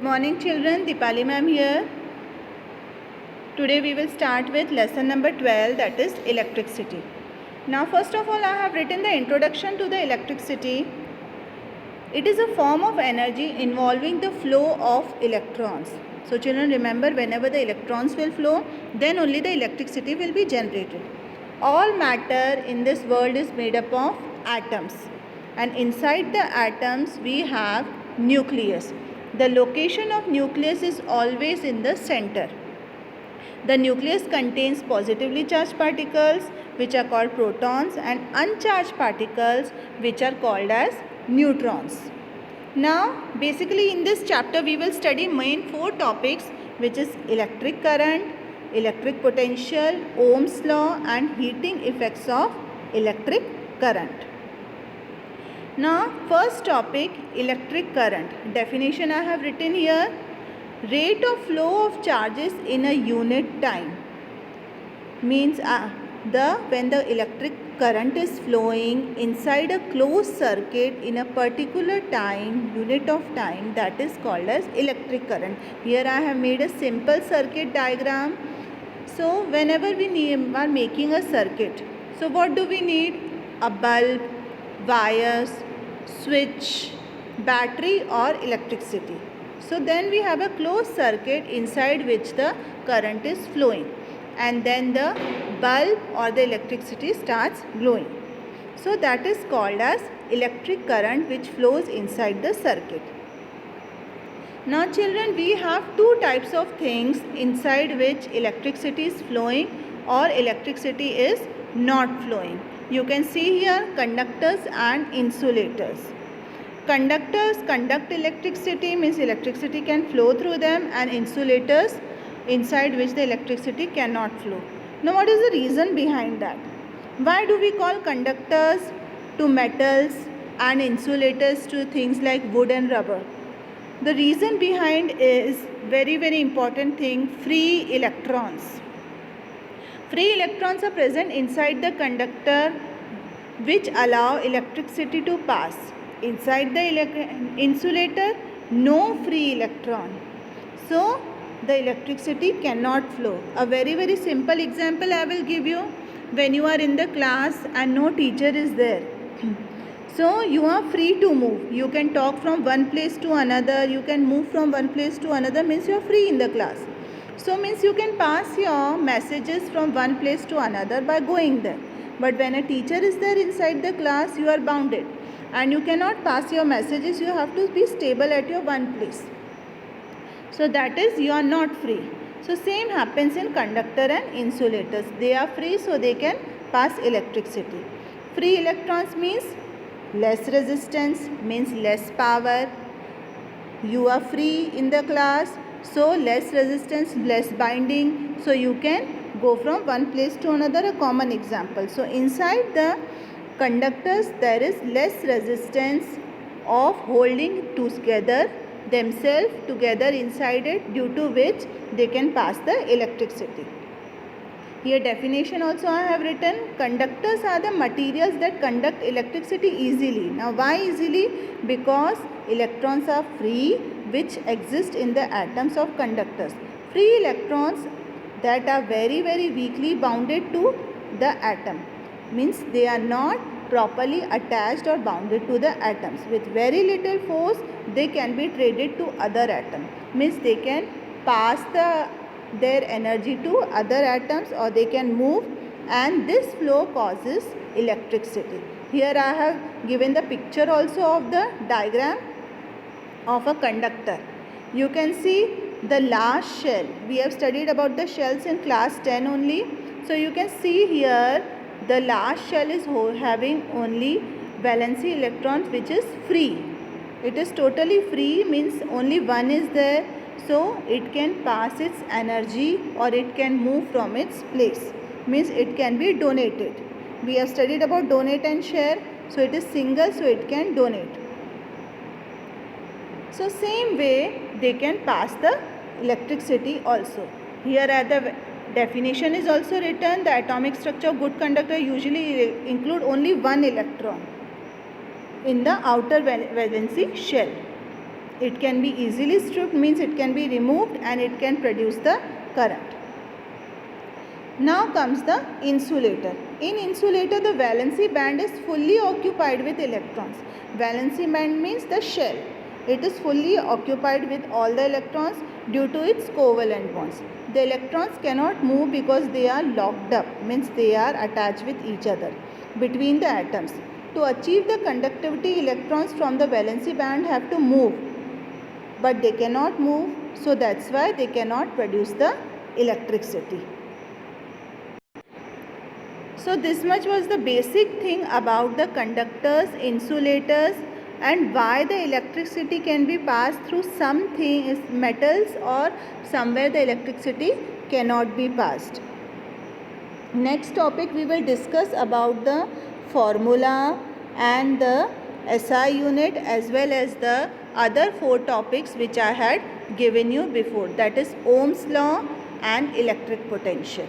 Morning children, Dipali ma'am here. Today we will start with lesson number 12, that is electricity. Now first of all I have written the introduction to the electricity. It is a form of energy involving the flow of electrons. So children, remember, whenever the electrons will flow, then only the electricity will be generated. All matter in this world is made up of atoms, and inside the atoms we have nucleus. The location of nucleus is always in the center. The nucleus contains positively charged particles which are called protons and uncharged particles which are called as neutrons. Now basically in this chapter we will study main 4 topics, which is electric current, electric potential, Ohm's law and heating effects of electric current. Now first topic, electric current. Definition I have written here. Rate of flow of charges in a unit time means when the electric current is flowing inside a closed circuit in a particular unit of time, that is called as electric current. Here I have made a simple circuit diagram. So whenever we are making a circuit, so what do we need? A bulb, wires, switch, battery or electricity. So then we have a closed circuit inside which the current is flowing, and then the bulb or the electricity starts glowing. So that is called as electric current which flows inside the circuit. Now children, we have 2 types of things inside which electricity is flowing or electricity is not flowing. You can see here conductors and insulators. Conductors conduct electricity, means electricity can flow through them, and insulators inside which the electricity cannot flow. Now what is the reason behind that? Why do we call conductors to metals and insulators to things like wood and rubber? The reason behind is very important thing, free electrons. Free electrons are present inside the conductor which allow electricity to pass. Inside the insulator, no free electron. So the electricity cannot flow. A very simple example I will give you. When you are in the class and no teacher is there, so you are free to move. You can talk from one place to another. You can move from one place to another, means you are free in the class. So means you can pass your messages from one place to another by going there. But when a teacher is there inside the class, you are bounded and you cannot pass your messages. You have to be stable at your one place. So that is, you are not free. So same happens in conductor and insulators. They are free, so they can pass electricity. Free electrons means less resistance, means less power. You are free in the class, so less resistance, less binding. So you can go from one place to another, a common example. So inside the conductors there is less resistance of holding together themselves together inside it, due to which they can pass the electricity. Here definition also I have written. Conductors are the materials that conduct electricity easily. Now why easily? Because electrons are free which exist in the atoms of conductors. Free electrons that are very weakly bounded to the atom, means they are not properly attached or bounded to the atoms. With very little force they can be traded to other atoms, means they can pass their energy to other atoms, or they can move, and this flow causes electricity. Here I have given the picture also of the diagram of a conductor. You can see the last shell. We have studied about the shells in class 10 only. So you can see here the last shell is having only valency electrons which is free. It is totally free, means only one is there, so it can pass its energy or it can move from its place, means it can be donated. We have studied about donate and share. So it is single, so it can donate. So same way they can pass the electricity also. Here at the definition is also written. The atomic structure of good conductor usually include only one electron in the outer valency shell. It can be easily stripped, means it can be removed and it can produce the current. Now comes the insulator. In insulator, the valency band is fully occupied with electrons. Valency band means the shell. It is fully occupied with all the electrons due to its covalent bonds. The electrons cannot move because they are locked up, means they are attached with each other between the atoms. To achieve the conductivity, electrons from the valency band have to move, but they cannot move, so that's why they cannot produce the electricity. So this much was the basic thing about the conductors, insulators, and why the electricity can be passed through something metals or somewhere the electricity cannot be passed. Next topic we will discuss about the formula and the SI unit as well as the other 4 topics which I had given you before, that is Ohm's law and electric potential.